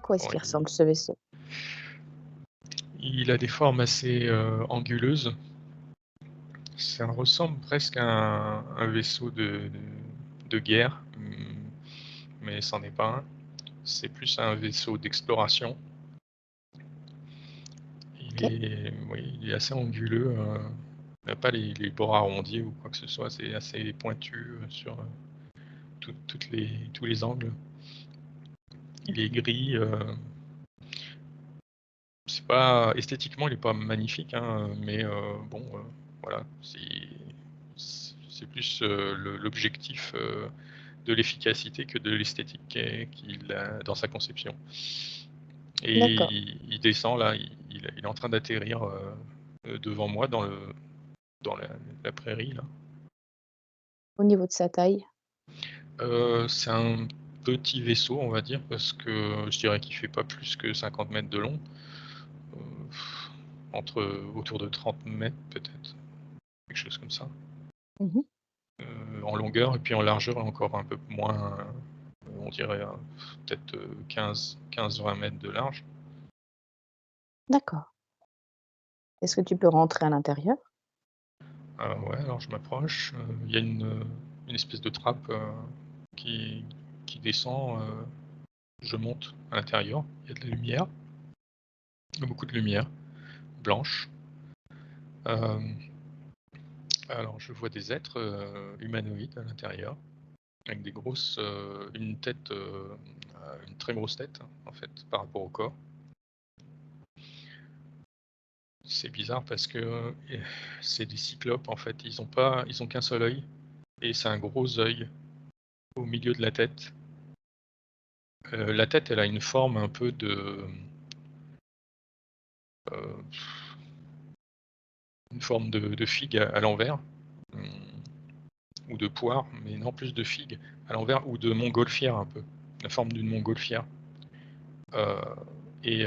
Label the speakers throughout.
Speaker 1: À quoi est-ce
Speaker 2: Bon,
Speaker 1: qu'il ressemble ce vaisseau?
Speaker 2: il a des formes assez anguleuses. Ça ressemble presque à un vaisseau de guerre, mais c'en est pas un. C'est plus un vaisseau d'exploration.
Speaker 1: OK.
Speaker 2: Oui, il est assez anguleux. Il n'a pas les bords arrondis ou quoi que ce soit. C'est assez pointu sur tous les angles. Il est gris. C'est pas esthétiquement, il est pas magnifique, hein, mais bon, voilà, c'est plus l'objectif de l'efficacité que de l'esthétique qu'il a dans sa conception. Et
Speaker 1: D'accord.
Speaker 2: il descend là, il est en train d'atterrir devant moi dans la prairie là.
Speaker 1: Au niveau de sa taille?
Speaker 2: C'est un petit vaisseau, on va dire, parce que je dirais qu'il fait pas plus que 50 mètres de long. Autour de 30 mètres peut-être, quelque chose comme ça.
Speaker 1: Mmh.
Speaker 2: En longueur et puis en largeur encore un peu moins, on dirait peut-être 15-20 mètres de large.
Speaker 1: D'accord. Est-ce que tu peux rentrer à l'intérieur?
Speaker 2: Ouais, alors je m'approche, il y a une espèce de trappe qui, qui descend, je monte à l'intérieur, il y a de la lumière, beaucoup de lumière blanche. Euh, alors je vois des êtres humanoïdes à l'intérieur, avec une tête, une très grosse tête en fait par rapport au corps. C'est bizarre parce que c'est des cyclopes en fait. Ils ont qu'un seul œil et c'est un gros œil au milieu de la tête. La tête, elle a une forme un peu euh, une forme de figue à l'envers, ou de poire, mais non plus de figue à l'envers, ou de montgolfière un peu, la forme d'une montgolfière. Euh, et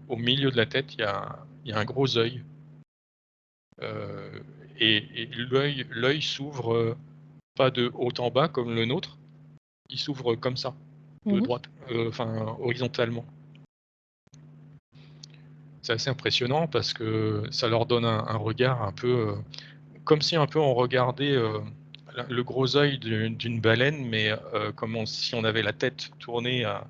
Speaker 2: au milieu de la tête, il y a un gros œil. Euh, et l'œil s'ouvre pas de haut en bas comme le nôtre, il s'ouvre comme ça, de
Speaker 1: Mmh.
Speaker 2: droite, enfin horizontalement. C'est assez impressionnant parce que ça leur donne un regard un peu, comme si un peu on regardait le gros œil d'une baleine, mais si on avait la tête tournée à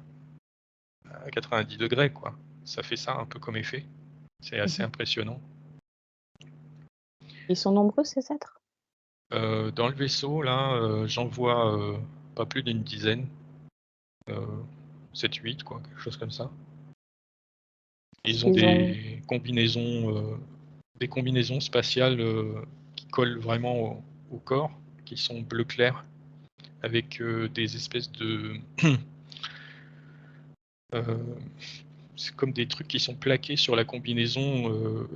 Speaker 2: 90 degrés, quoi. Ça fait ça un peu comme effet. C'est assez
Speaker 1: Mmh.
Speaker 2: impressionnant.
Speaker 1: Ils sont nombreux ces êtres?
Speaker 2: Dans le vaisseau, là, j'en vois pas plus d'une dizaine, euh, 7-8, quoi, quelque chose comme ça.
Speaker 1: Est-ce
Speaker 2: Ils ont
Speaker 1: qu'ils ont
Speaker 2: des combinaisons spatiales qui collent vraiment au corps, qui sont bleu clair, avec des espèces de... euh, c'est comme des trucs qui sont plaqués sur la combinaison.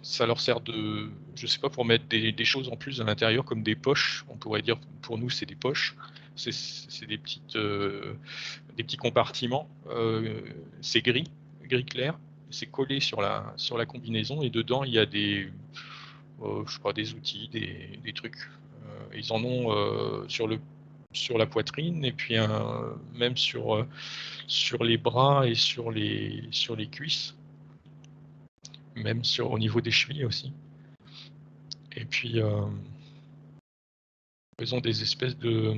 Speaker 2: Ça leur sert de, je sais pas, pour mettre des choses en plus à l'intérieur, comme des poches. On pourrait dire, pour nous, c'est des poches. C'est des petits compartiments. C'est gris clair. C'est collé sur la combinaison et dedans il y a je sais pas, des outils, des trucs. Ils en ont sur la poitrine et puis même sur les bras et sur les cuisses, même au niveau des chevilles aussi. Et puis ils ont des espèces de,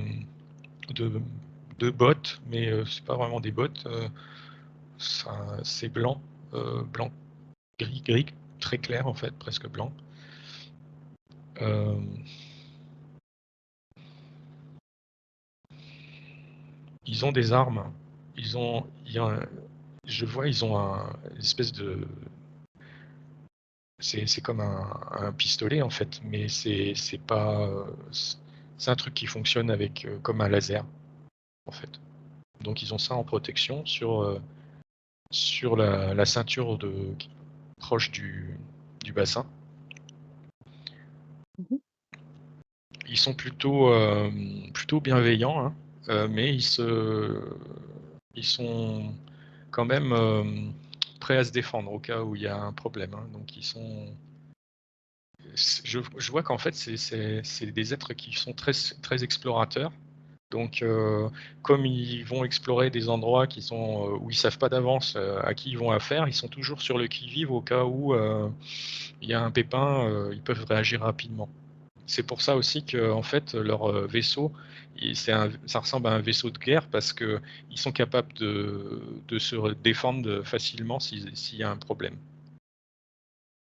Speaker 2: de bottes, mais c'est pas vraiment des bottes. C'est blanc, blanc, gris, très clair en fait, presque blanc. Euh, Ils ont des armes. Je vois, ils ont une espèce de, c'est comme un pistolet en fait, mais c'est pas, c'est un truc qui fonctionne avec comme un laser en fait. Donc ils ont ça en protection sur la ceinture proche du bassin.
Speaker 1: Mmh.
Speaker 2: Ils sont plutôt bienveillants, hein, mais ils sont quand même prêts à se défendre au cas où il y a un problème, hein. Donc je vois qu'en fait c'est des êtres qui sont très explorateurs, Donc, comme ils vont explorer des endroits qui sont, où ils savent pas d'avance, à qui ils vont affaire, ils sont toujours sur le qui-vive au cas où, il y a un pépin, ils peuvent réagir rapidement. C'est pour ça aussi qu'en fait, leur, vaisseau, ça ressemble à un vaisseau de guerre parce qu'ils sont capables de se défendre facilement s'il y a un problème.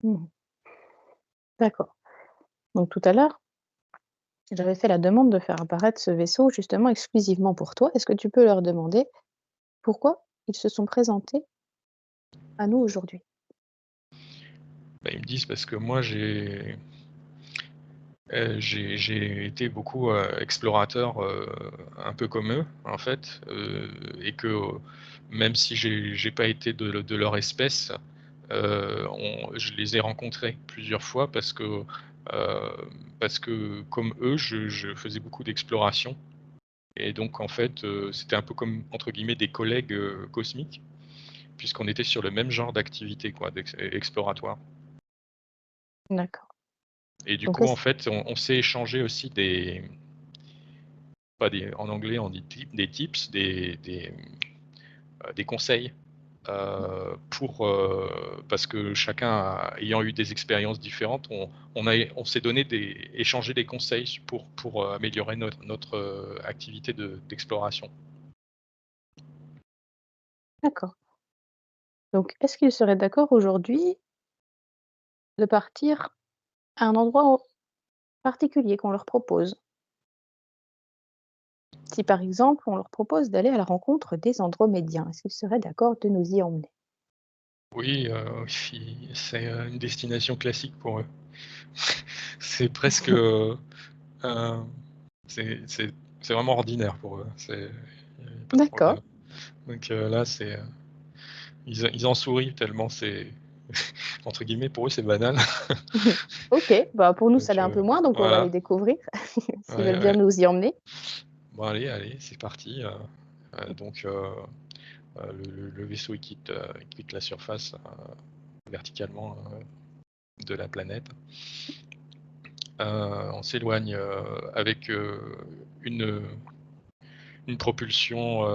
Speaker 1: Mmh. D'accord. Donc tout à l'heure, j'avais fait la demande de faire apparaître ce vaisseau justement exclusivement pour toi. Est-ce que tu peux leur demander pourquoi ils se sont présentés à nous aujourd'hui?
Speaker 2: Bah, ils me disent parce que moi j'ai été beaucoup, explorateur, un peu comme eux, en fait, et que, même si j'ai pas été de leur espèce, je les ai rencontrés plusieurs fois parce que comme eux, je faisais beaucoup d'exploration et donc en fait, c'était un peu comme entre guillemets «des collègues, cosmiques» puisqu'on était sur le même genre d'activité quoi, exploratoire
Speaker 1: D'accord.
Speaker 2: et du
Speaker 1: Donc
Speaker 2: coup, en
Speaker 1: est-ce
Speaker 2: fait, on s'est échangé aussi pas des en anglais on dit des tips, des conseils, parce que ayant eu des expériences différentes, on s'est donné échangé des conseils pour améliorer notre activité d'exploration.
Speaker 1: d'accord. Donc est-ce qu'ils seraient d'accord aujourd'hui de partir à un endroit particulier qu'on leur propose? Si par exemple, on leur propose d'aller à la rencontre des Andromédiens, est-ce qu'ils seraient d'accord de nous y emmener?
Speaker 2: Oui, c'est, une destination classique pour eux. C'est presque, heu, c'est c'est vraiment ordinaire pour eux. Il y a pas de
Speaker 1: D'accord.
Speaker 2: problème. Donc là, ils en sourient tellement c'est entre guillemets, pour eux, c'est banal.
Speaker 1: OK, bah, pour nous, ça
Speaker 2: Donc
Speaker 1: l'est un peu moins, donc on va les
Speaker 2: voilà,
Speaker 1: découvrir s'ils
Speaker 2: ouais,
Speaker 1: veulent bien
Speaker 2: ouais.
Speaker 1: nous y emmener.
Speaker 2: Bon allez, c'est parti, donc le vaisseau il quitte la surface, verticalement, de la planète. On s'éloigne, avec, une propulsion,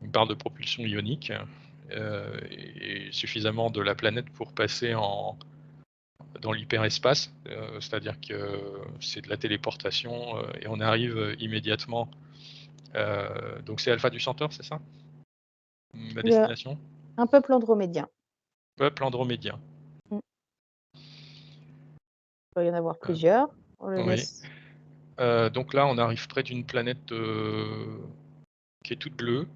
Speaker 2: une barre de propulsion ionique, et suffisamment de la planète pour passer dans l'hyperespace, c'est-à-dire que c'est de la téléportation, et on arrive, immédiatement, donc c'est Alpha du Centaure, c'est ça? La
Speaker 1: Le
Speaker 2: destination?
Speaker 1: un peuple andromédien.
Speaker 2: Peuple andromédien.
Speaker 1: Mmh. Il doit y en avoir
Speaker 2: Heu,
Speaker 1: plusieurs. On le
Speaker 2: oui,
Speaker 1: laisse
Speaker 2: donc là, on arrive près d'une planète, qui est toute bleue,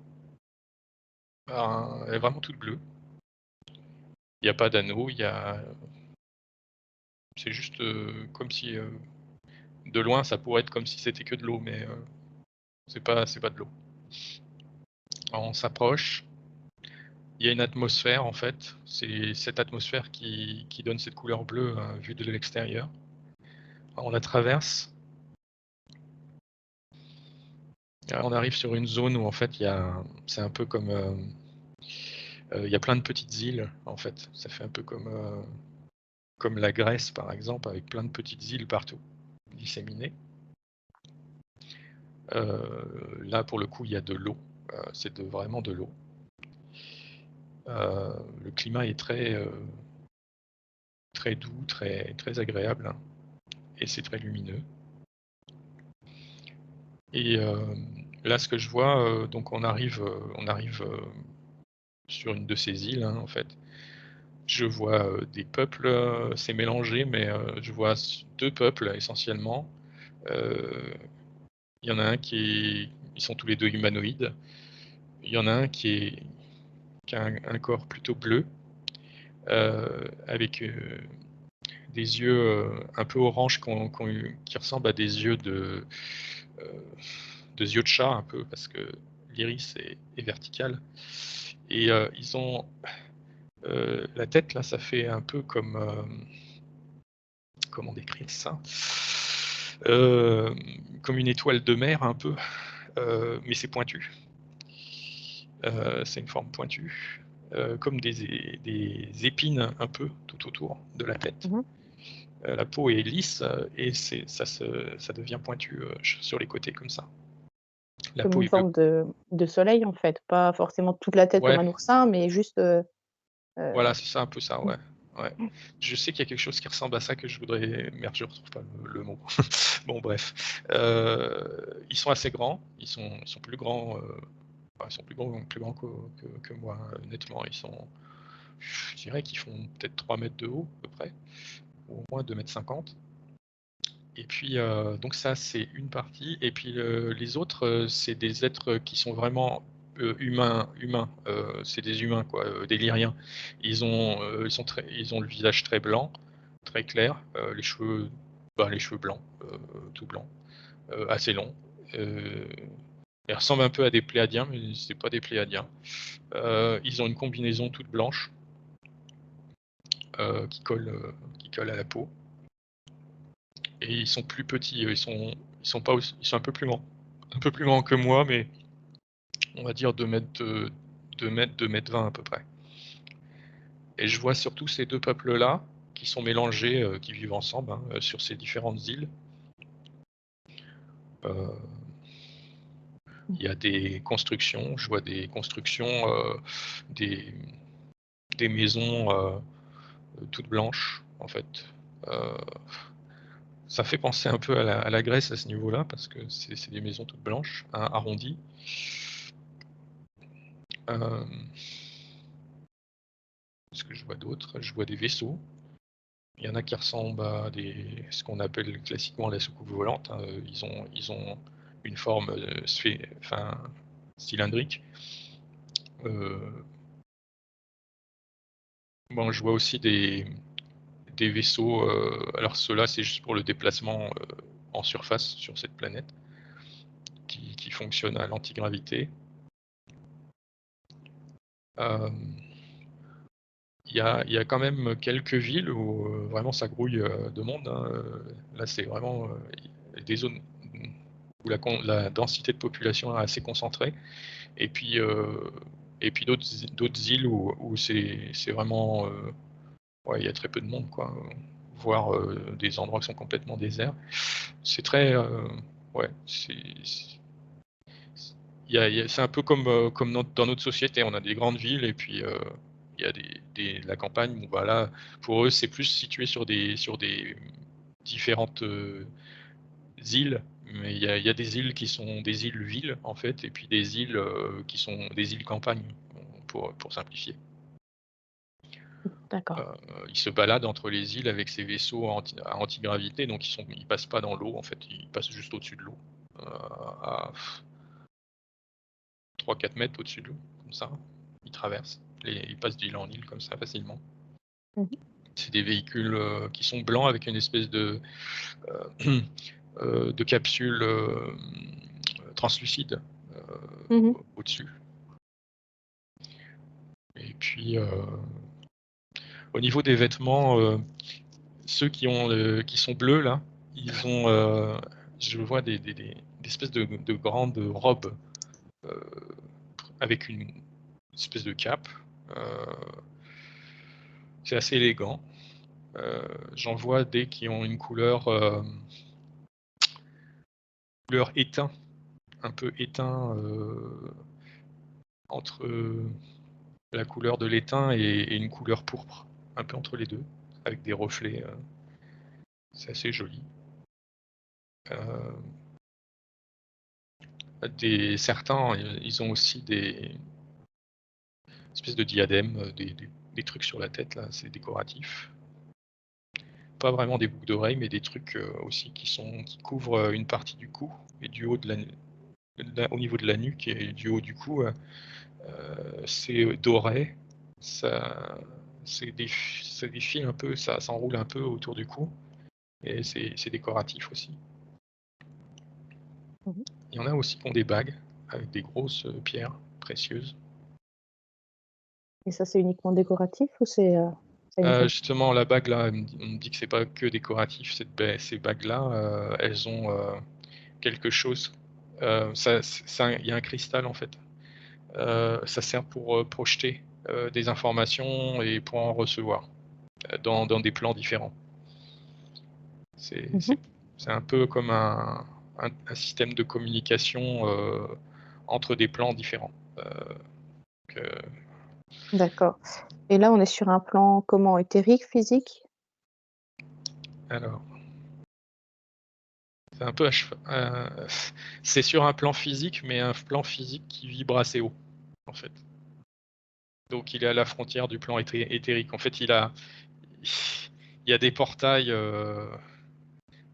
Speaker 2: elle est vraiment toute bleue. Il y a pas d'anneaux, c'est juste, comme si, de loin, ça pourrait être comme si c'était que de l'eau, mais c'est pas de l'eau. On s'approche, il y a une atmosphère en fait, c'est cette atmosphère qui donne cette couleur bleue, vue de l'extérieur. On la traverse, on arrive sur une zone où en fait c'est un peu comme, il y a plein de petites îles en fait. Ça fait un peu comme la Grèce par exemple, avec plein de petites îles partout, disséminées. Là pour le coup, il y a de l'eau, vraiment de l'eau. Le climat est très doux, très agréable et c'est très lumineux et là ce que je vois, donc on arrive, sur une de ces îles, hein, en fait. Je vois, des peuples, c'est mélangé mais je vois 2 peuples essentiellement. Heu, il y en a un ils sont tous les 2 humanoïdes. Il y en a un qui a un corps plutôt bleu, avec, des yeux, un peu orange qui ressemblent à heu, des yeux de chat un peu parce que l'iris est vertical et ils ont, la tête là, ça fait un peu comme, comment décrire ça? Comme une étoile de mer un peu, mais c'est pointu. C'est une forme pointue, comme des épines un peu tout autour de la tête.
Speaker 1: mmh
Speaker 2: la peau est lisse et ça devient pointu sur les côtés comme ça. La
Speaker 1: Comme
Speaker 2: peau
Speaker 1: une
Speaker 2: est bleue.
Speaker 1: forme de soleil, en fait, pas forcément toute la tête comme
Speaker 2: Ouais,
Speaker 1: un oursin, mais juste, heu,
Speaker 2: voilà, c'est ça, un peu ça,
Speaker 1: mmh,
Speaker 2: ouais. Ouais. Je sais qu'il y a quelque chose qui ressemble à ça que je voudrais merde, je retrouve pas le mot. Bon bref, ils sont assez grands, ils sont plus grands, ils sont plus grands que moi, nettement. Je dirais qu'ils font peut-être 3 mètres de haut à peu près, ou au moins 2,50 m. Et puis, donc ça, c'est une partie. Et puis, les autres, c'est des êtres qui sont vraiment humains. C'est des humains, quoi, des Lyriens. Ils ont le visage très blanc, très clair, les cheveux blancs, tout blancs, assez longs. Ils ressemblent un peu à des Pléiadiens, mais c'est pas des Pléiadiens. Ils ont une combinaison toute blanche qui colle à la peau. Et ils sont plus petits, ils sont pas ils sont un peu plus grands que moi, mais on va dire 2 mètres 20 à peu près. Et je vois surtout ces deux peuples-là qui sont mélangés, qui vivent ensemble sur ces différentes îles. Euh, il y a des constructions, je vois des constructions, des, des maisons toutes blanches en fait. Euh, Ça fait penser un peu à la Grèce à ce niveau-là, parce que c'est des maisons toutes blanches, arrondies. Euh, Ce que je vois d'autre, je vois des vaisseaux. Il y en a qui ressemblent à ce qu'on appelle classiquement la soucoupe volante. Ils ont une forme cylindrique. Euh, bon, je vois aussi des vaisseaux. Alors ceux-là, c'est juste pour le déplacement en surface sur cette planète, qui fonctionnent à l'antigravité. Euh, il y a quand même quelques villes où vraiment ça grouille de monde. Là, c'est vraiment des zones où la densité de population est assez concentrée. Et puis, d'autres îles où c'est vraiment, ouais, il y a très peu de monde, quoi. Voire des endroits qui sont complètement déserts. C'est très, ouais, c'est un peu comme dans notre société. On a des grandes villes et puis il y a la campagne. Bon, bah là, pour eux, c'est plus situé sur des différentes îles. Mais il y a des îles qui sont des îles-villes, en fait, et puis des îles qui sont des îles-campagnes, pour simplifier.
Speaker 1: d'accord.
Speaker 2: Ils se baladent entre les îles avec ces vaisseaux à antigravité, donc ils passent pas dans l'eau, en fait, ils passent juste au-dessus de l'eau, à 3-4 mètres au-dessus de l'eau, comme ça. Ils traversent, ils passent d'île en île comme ça facilement.
Speaker 1: Mmh
Speaker 2: C'est des véhicules qui sont blancs avec une espèce euh, de capsule translucide
Speaker 1: mh.
Speaker 2: au-dessus. Et puis, au niveau des vêtements, ceux qui sont bleus là, ils ont, je vois des espèces de grandes robes euh, avec une espèce de cape. Euh, c'est assez élégant. J'en vois des qui ont une couleur éteint, un peu éteint entre la couleur de l'étain et une couleur pourpre, un peu entre les deux, avec des reflets. C'est assez joli. Euh, Certains, ils ont aussi des espèces de diadèmes, des trucs sur la tête, là, c'est décoratif. Pas vraiment des boucles d'oreilles, mais des trucs aussi qui couvrent une partie du cou et du haut au niveau de la nuque et du haut du cou. C'est doré, ça, ça défile un peu, ça s'enroule un peu autour du cou et c'est décoratif aussi.
Speaker 1: Mmh.
Speaker 2: Il y en a aussi qui ont des bagues avec des grosses pierres précieuses.
Speaker 1: Et ça, c'est uniquement décoratif ou ça a une fonction?
Speaker 2: Justement, la bague là, on me dit que c'est pas que décoratif. Ces bagues-là, elles ont quelque chose. Il y a un cristal en fait. Ça sert pour projeter des informations et pour en recevoir dans des plans différents. C'est
Speaker 1: Mmh mh.
Speaker 2: c'est c'est un peu comme un système de communication, entre des plans différents. Donc
Speaker 1: D'accord et là, on est sur un plan comment? Éthérique, physique?
Speaker 2: alors, c'est un peu à cheva c'est sur un plan physique, mais un plan physique qui vibre assez haut, en fait. Donc il est à la frontière du plan éthérique. En fait, il y a des portails,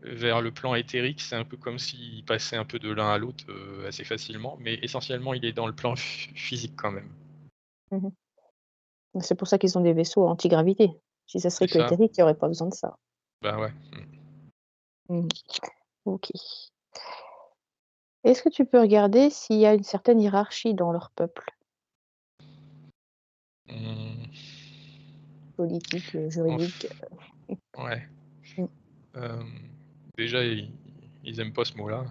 Speaker 2: vers le plan éthérique. C'est un peu comme s'il passait un peu de l'un à l'autre, assez facilement, mais essentiellement, il est dans le plan physique quand même.
Speaker 1: Mmh mh. C'est pour ça qu'ils ont des vaisseaux antigravité. Si ça serait
Speaker 2: C'est
Speaker 1: que
Speaker 2: ça.
Speaker 1: éthérique, il y aurait pas besoin de ça.
Speaker 2: Bah, ouais. Mmh.
Speaker 1: Mmh. OK. Est-ce que tu peux regarder s'il y a une certaine hiérarchie dans leur peuple?
Speaker 2: Mmh,
Speaker 1: Politique,
Speaker 2: enf
Speaker 1: juridique?
Speaker 2: ouais.
Speaker 1: Mmh.
Speaker 2: Hem, déjà, ils aiment pas ce mot-là.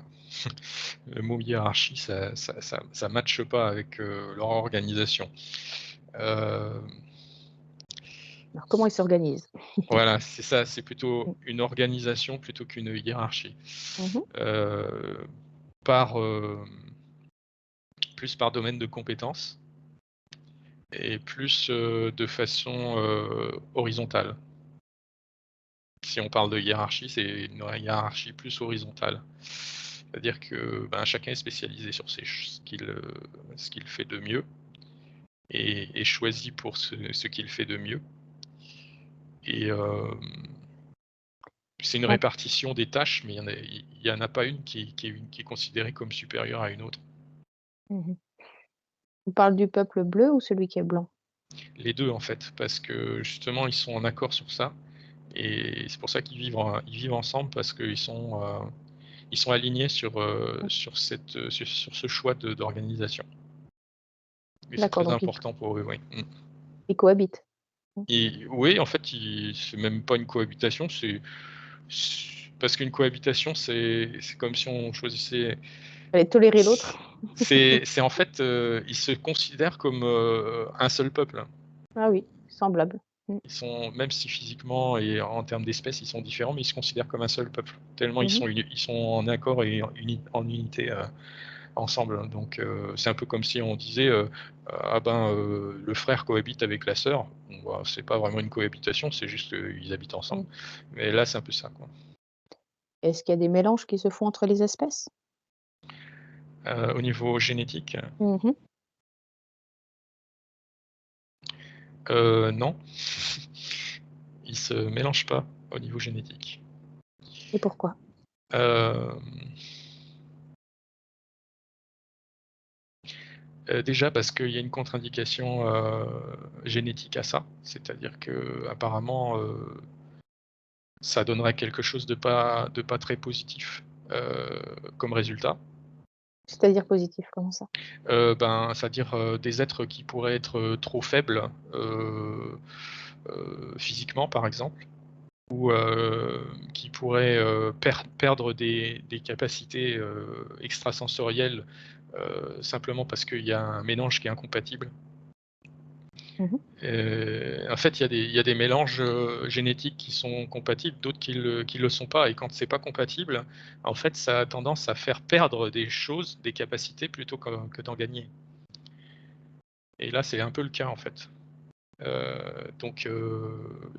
Speaker 2: Le mot hiérarchie, ça matche pas avec, leur organisation. Hem,
Speaker 1: Alors comment ils s'organisent?
Speaker 2: voilà, c'est ça, c'est
Speaker 1: Mmh.
Speaker 2: plutôt une organisation plutôt qu'une hiérarchie.
Speaker 1: Mmh mh.
Speaker 2: Heu, par, plus par domaine de compétences et plus, de façon, horizontale. Si on parle de hiérarchie, c'est une hiérarchie plus horizontale. C'est-à-dire que, ben, chacun est spécialisé sur ce qu'il fait de mieux et choisi pour ce qu'il fait de mieux et c'est une
Speaker 1: On
Speaker 2: répartition des tâches, mais il y en a pas une qui est considérée comme supérieure à une autre.
Speaker 1: Mmh mh. On parle du peuple bleu ou celui qui est blanc?
Speaker 2: Les 2 en fait, parce que justement ils sont en accord sur ça et c'est pour ça ils vivent ensemble parce ils sont alignés
Speaker 1: Mmh.
Speaker 2: sur ce choix d'organisation et c'est
Speaker 1: D'accord,
Speaker 2: très
Speaker 1: donc
Speaker 2: important pour eux, oui. Mmh.
Speaker 1: ils cohabitent? Mmh.
Speaker 2: Et oui, en fait, c'est même pas une cohabitation, parce qu'une cohabitation, c'est comme si on choisissait
Speaker 1: Fallait tolérer l'autre?
Speaker 2: c'est en fait, ils se considèrent comme, un seul peuple.
Speaker 1: Ah oui, semblable. Mmh.
Speaker 2: Ils sont même si physiquement et en termes d'espèces, ils sont différents, mais ils se considèrent comme un seul peuple. Tellement
Speaker 1: Mmh mh.
Speaker 2: ils sont en accord et en unité, ensemble. Donc c'est un peu comme si on disait, «Ah ben, le frère cohabite avec la sœur». Bon bah, c'est pas vraiment une cohabitation, c'est juste qu'ils habitent ensemble.
Speaker 1: Mmh.
Speaker 2: Mais là, c'est un peu ça, quoi.
Speaker 1: Est-ce qu'il y a des mélanges qui se font entre les espèces?
Speaker 2: Au niveau génétique,
Speaker 1: Mmh mh.
Speaker 2: non. Ils se mélangent pas au niveau génétique.
Speaker 1: Et pourquoi?
Speaker 2: Hem déjà parce qu'il y a une contre-indication, génétique à ça. C'est-à-dire qu'apparemment, ça donnerait quelque chose de pas très positif, comme résultat.
Speaker 1: C'est-à-dire positif, comment ça?
Speaker 2: Ben, c'est-à-dire, des êtres qui pourraient être, trop faibles, physiquement par exemple ou, qui pourraient, perdre des capacités, extrasensorielles, simplement parce qu'il y a un mélange qui est incompatible.
Speaker 1: Mmh mh.
Speaker 2: En fait, il y a des mélanges, génétiques qui sont compatibles, d'autres qui le sont pas et quand c'est pas compatible, en fait, ça a tendance à faire perdre des choses, des capacités plutôt que d'en gagner et là, c'est un peu le cas, en fait. Donc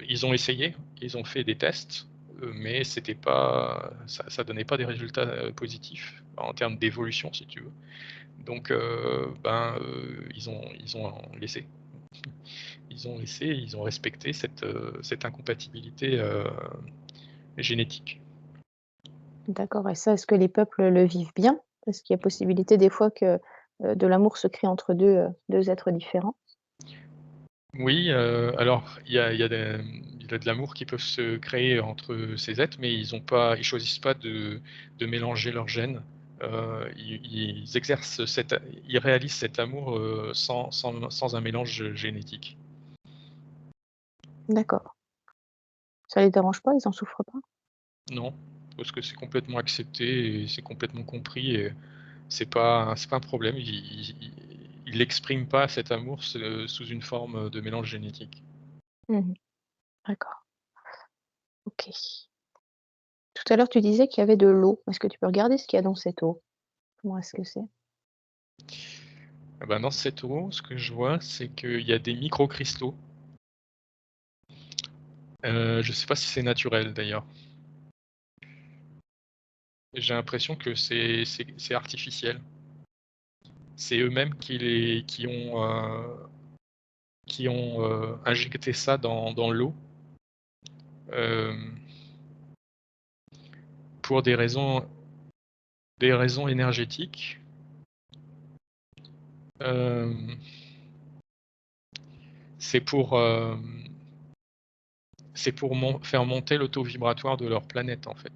Speaker 2: ils ont essayé, ils ont fait des tests, mais c'était pas ça donnait pas des résultats, positifs en termes d'évolution, si tu veux. Donc ben, ils ont laissé. Ils ont laissé, ils ont respecté cette incompatibilité, génétique.
Speaker 1: D'accord et ça, est-ce que les peuples le vivent bien? Est-ce qu'il y a possibilité des fois que, de l'amour se crée entre 2 êtres différents?
Speaker 2: Oui, alors il y a de l'amour qui peut se créer entre ces êtres, mais ils choisissent pas de mélanger leurs gènes. Ils réalisent cet amour, sans un mélange génétique.
Speaker 1: D'accord. Ça les dérange pas? Ils en souffrent pas?
Speaker 2: Non, parce que c'est complètement accepté et c'est complètement compris et c'est pas un problème. Ils l'expriment pas cet amour sous une forme, de mélange génétique.
Speaker 1: Mmh mh. D'accord, OK. Tout à l'heure, tu disais qu'il y avait de l'eau. Est-ce que tu peux regarder ce qu'il y a dans cette eau? Comment est-ce que c'est?
Speaker 2: Ah bah, dans cette eau, ce que je vois, c'est qu'il y a des microcristaux. Je sais pas si c'est naturel d'ailleurs. J'ai l'impression que c'est artificiel. C'est eux-mêmes qui ont injecté ça dans l'eau, hem, pour des raisons énergétiques. Hem, c'est pour, c'est pour faire monter le taux vibratoire de leur planète, en fait.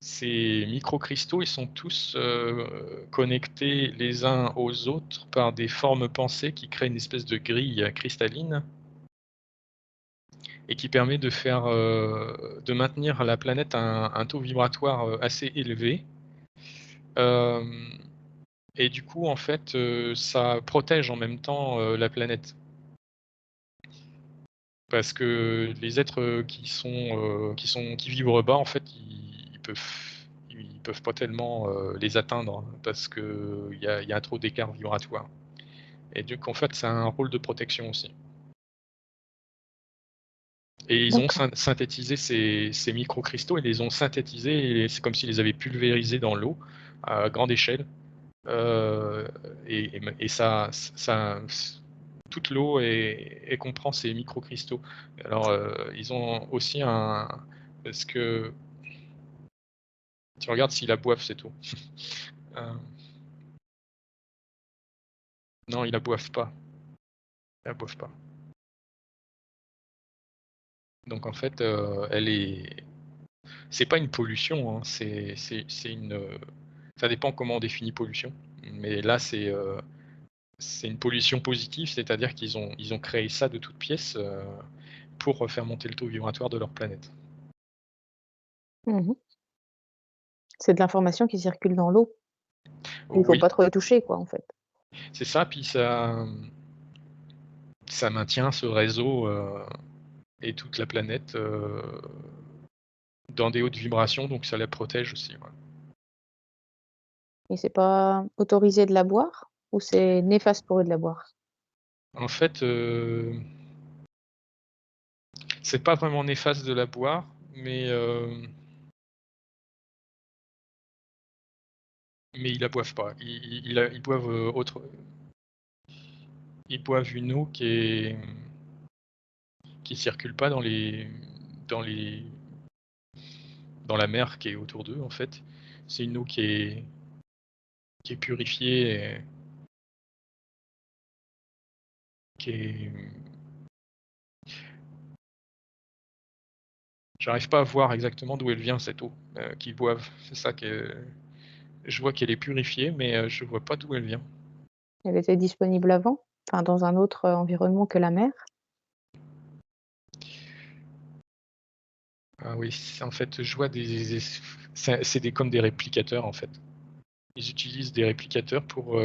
Speaker 2: Ces microcristaux, ils sont tous, connectés les uns aux autres par des formes pensées qui créent une espèce de grille cristalline et qui permet de maintenir la planète à un taux vibratoire, assez élevé. Hem Et du coup, en fait, ça protège en même temps, la planète. Parce que les êtres, qui vibrent bas, en fait, ils peuvent pas tellement, les atteindre parce qu'il y a trop d'écart vibratoire. Et donc en fait, ça a un rôle de protection aussi. Et ils ont
Speaker 1: D'accord.
Speaker 2: synthétisé ces microcristaux, ils les ont synthétisés et c'est comme s'ils les avaient pulvérisés dans l'eau à grande échelle. Heu et ça toute l'eau comprend ces microcristaux. Alors, ils ont aussi un parce que tu regardes s'ils la boivent, c'est tout. Heu, non, ils la boivent pas, ils la boivent pas. Donc en fait, c'est pas une pollution, hein, c'est une, ça dépend comment on définit pollution. Mais là, c'est une pollution positive, c'est-à-dire qu'ils ont créé ça de toutes pièces, pour faire monter le taux vibratoire de leur planète.
Speaker 1: Mmh. C'est de l'information qui circule dans l'eau. Il faut
Speaker 2: Oui,
Speaker 1: pas trop y toucher, quoi, en fait.
Speaker 2: c'est ça, puis ça maintient ce réseau, et toute la planète, dans des hautes vibrations, donc ça la protège aussi, ouais.
Speaker 1: Et c'est pas autorisé de la boire? Ou c'est néfaste pour eux de la boire?
Speaker 2: En fait, c'est pas vraiment néfaste de la boire, mais ils la boivent pas. Ils boivent une eau qui circule pas dans les dans la mer qui est autour d'eux, en fait. C'est une eau qui est purifiée et qui est j'arrive pas à voir exactement d'où elle vient cette eau, qu'ils boivent. C'est ça que je vois qu'elle est purifiée, mais je vois pas d'où elle vient.
Speaker 1: Elle était disponible avant? Enfin, dans un autre, environnement que la mer?
Speaker 2: Ah oui, en fait, je vois c'est des comme des réplicateurs, en fait. Ils utilisent des réplicateurs pour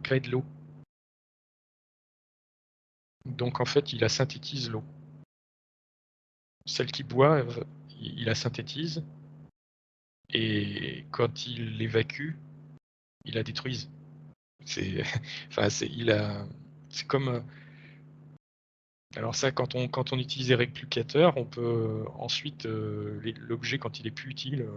Speaker 2: créer de l'eau. Donc en fait, ils la synthétisent l'eau. Celle qu'ils boivent, ils la synthétisent et quand ils l'évacuent, ils la détruisent. C'est enfin, c'est comme, alors ça, quand on utilise des réplicateurs, on peut ensuite, l'objet quand il est plus utile,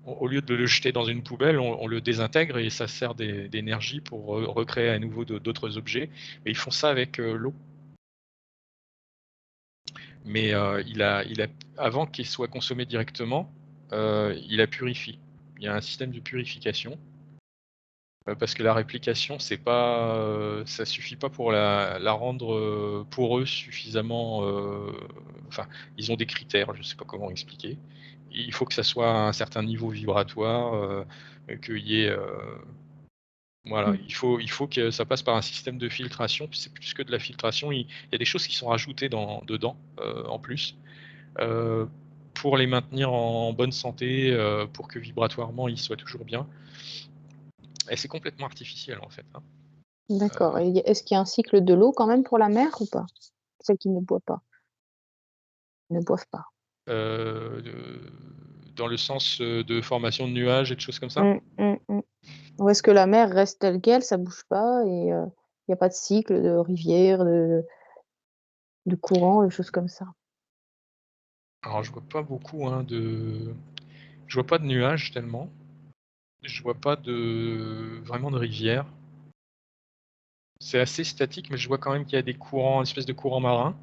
Speaker 2: au lieu de le jeter dans une poubelle, on le désintègre et ça sert d'énergie pour recréer à nouveau d'autres objets. Mais ils font ça avec, l'eau. Mais, avant qu'il soit consommé directement, il la purifie. Il y a un système de purification. Parce que la réplication, ça suffit pas pour la rendre, poreuse suffisamment, enfin, ils ont des critères, je sais pas comment expliquer. Il faut que ça soit à un certain niveau vibratoire, qu'il y ait, voilà,
Speaker 1: Mmh.
Speaker 2: il faut que ça passe par un système de filtration, puis c'est plus que de la filtration, il y a des choses qui sont rajoutées dedans, en plus, heu, pour les maintenir en bonne santé, pour que vibratoirement ils soient toujours bien et c'est complètement artificiel, en fait, hein.
Speaker 1: D'accord, et est-ce qu'il y a un cycle de l'eau quand même pour la mer ou pas? Celle qui ne boit pas? ne boivent pas.
Speaker 2: Dans le sens, de formation de nuages et de choses comme ça?
Speaker 1: Mmh. Ou est-ce que la mer reste telle quelle, ça bouge pas et il y a pas de cycle de rivière, de courant, de choses comme ça?
Speaker 2: Alors je vois pas beaucoup, hein, je vois pas de nuages tellement. Je vois pas vraiment de rivière. C'est assez statique, mais je vois quand même qu'il y a des courants, une espèce de courant marin,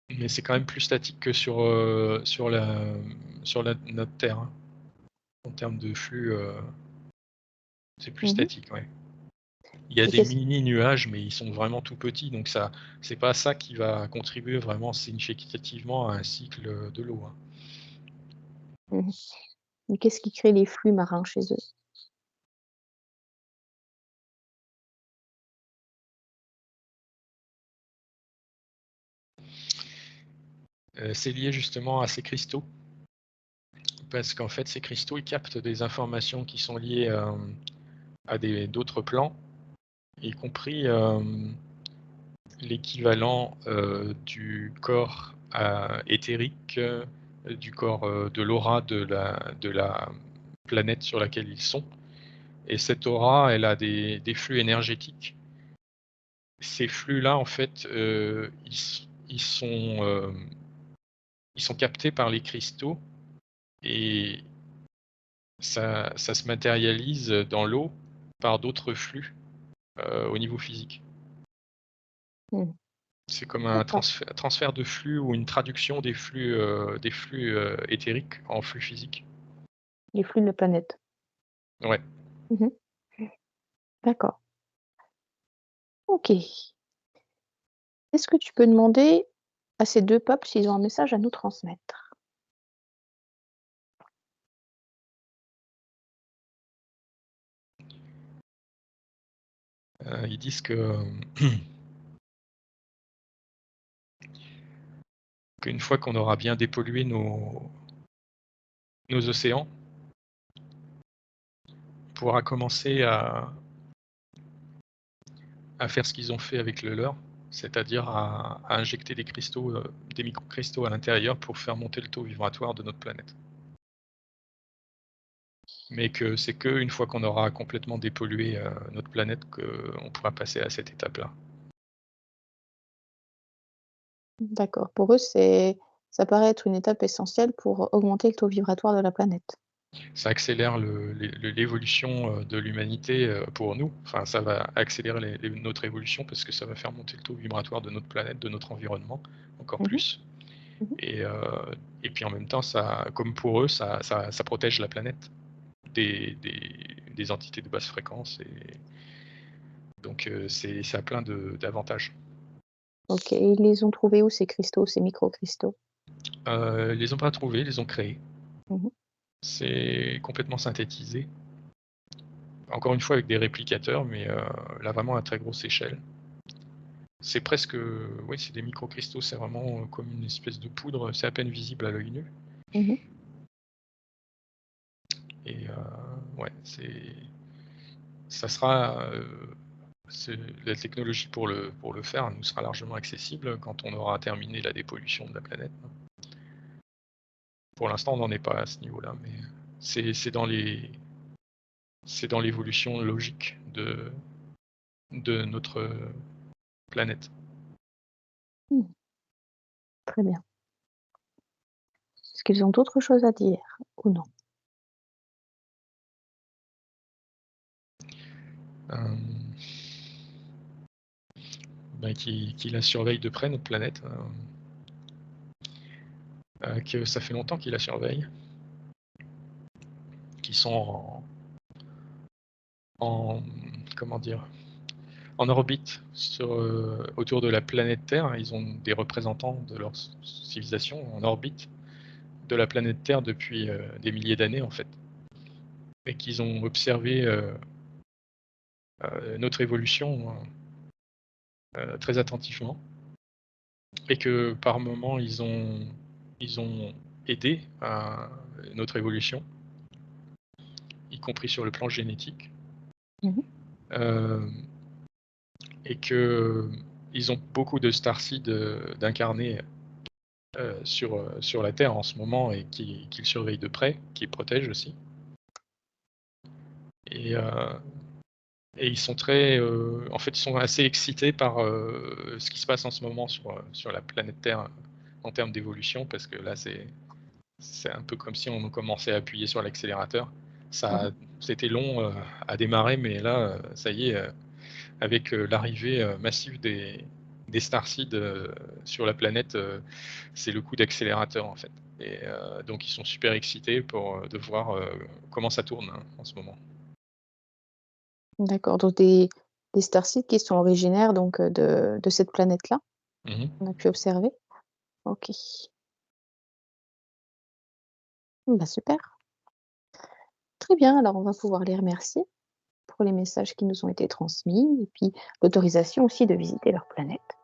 Speaker 2: mais c'est quand même plus statique que sur notre Terre, hein. En termes de flux, c'est plus
Speaker 1: Mmh.
Speaker 2: statique, ouais. Il y a
Speaker 1: Et
Speaker 2: des
Speaker 1: qu'est-ce
Speaker 2: mini nuages, mais ils sont vraiment tout petits, donc ça c'est pas ça qui va contribuer vraiment significativement à un cycle, de l'eau, hein.
Speaker 1: mmh et qu'est-ce qui crée les flux marins chez eux?
Speaker 2: C'est lié justement à ces cristaux, parce qu'en fait ces cristaux, ils captent des informations qui sont liées, à d'autres plans, y compris, l'équivalent, du corps, éthérique, du corps, de l'aura de la planète sur laquelle ils sont, et cette aura, elle a des flux énergétiques. Ces flux-là, en fait, ils sont captés par les cristaux, et ça se matérialise dans l'eau par d'autres flux, au niveau physique.
Speaker 1: Mmh.
Speaker 2: C'est comme un
Speaker 1: D'accord.
Speaker 2: transfert de flux ou une traduction des flux, éthériques en flux physiques.
Speaker 1: Les flux de la planète.
Speaker 2: Ouais.
Speaker 1: Mmh. D'accord. OK. Est-ce que tu peux demander à ces 2 peuples s'ils ont un message à nous transmettre?
Speaker 2: Ils disent que, qu'une fois qu'on aura bien dépollué nos océans, on pourra commencer à faire ce qu'ils ont fait avec le leur, c'est-à-dire à injecter des cristaux, des microcristaux à l'intérieur pour faire monter le taux vibratoire de notre planète. Mais que c'est qu'une fois qu'on aura complètement dépollué, notre planète, qu'on pourra passer à cette étape-là.
Speaker 1: D'accord. Pour eux, ça paraît être une étape essentielle pour augmenter le taux vibratoire de la planète.
Speaker 2: Ça accélère l'évolution, de l'humanité, pour nous. Enfin, ça va accélérer notre évolution parce que ça va faire monter le taux vibratoire de notre planète, de notre environnement, encore
Speaker 1: Mmh mh.
Speaker 2: plus.
Speaker 1: Mmh.
Speaker 2: Et, heu, et puis en même temps, ça, comme pour eux, ça protège la planète des entités de basse fréquence, et donc ça a plein d'avantages.
Speaker 1: OK, et ils les ont trouvés où ces cristaux, ces microcristaux?
Speaker 2: Ils les ont pas trouvés, ils les ont créés.
Speaker 1: Mmh mh.
Speaker 2: C'est complètement synthétisé. Encore une fois avec des réplicateurs, mais là vraiment à très grosse échelle. C'est presque, oui, c'est des microcristaux, c'est vraiment, comme une espèce de poudre, c'est à peine visible à l'œil nu,
Speaker 1: Mmh.
Speaker 2: et ouais, ça sera, c'est la technologie pour le faire nous sera largement accessible quand on aura terminé la dépollution de la planète. Pour l'instant, on n'en est pas à ce niveau-là, mais c'est dans l'évolution logique de notre planète.
Speaker 1: Mmh. Très bien. Est-ce qu'ils ont d'autres choses à dire ou non?
Speaker 2: Hem, bah, qui la surveille de près, notre planète, que ça fait longtemps qu'ils la surveillent, qu'ils sont en comment dire? En orbite autour de la planète Terre. Ils ont des représentants de leur civilisation en orbite de la planète Terre depuis, des milliers d'années, en fait, et qu'ils ont observé, notre évolution, très attentivement, et que par moments ils ont aidé à notre évolution, y compris sur le plan génétique.
Speaker 1: Mmh.
Speaker 2: Hem Et qu'ils ont beaucoup de starseeds, d'incarnés sur la Terre en ce moment et qui le surveillent de près, qui le protègent aussi et heu et ils sont très, en fait, ils sont assez excités par, ce qui se passe en ce moment sur la planète Terre en termes d'évolution parce que là, c'est un peu comme si on commençait à appuyer sur l'accélérateur.
Speaker 1: Mmh.
Speaker 2: C'était long, à démarrer, mais là, ça y est, avec, l'arrivée, massive des starseeds, sur la planète, c'est le coup d'accélérateur, en fait donc ils sont super excités de voir, comment ça tourne, hein, en ce moment.
Speaker 1: D'accord, donc des starseeds qui sont originaires donc, de cette planète-là,
Speaker 2: Mmh.
Speaker 1: on a pu observer? OK. Bah, super. Très bien, alors on va pouvoir les remercier pour les messages qui nous ont été transmis et puis l'autorisation aussi de visiter leur planète.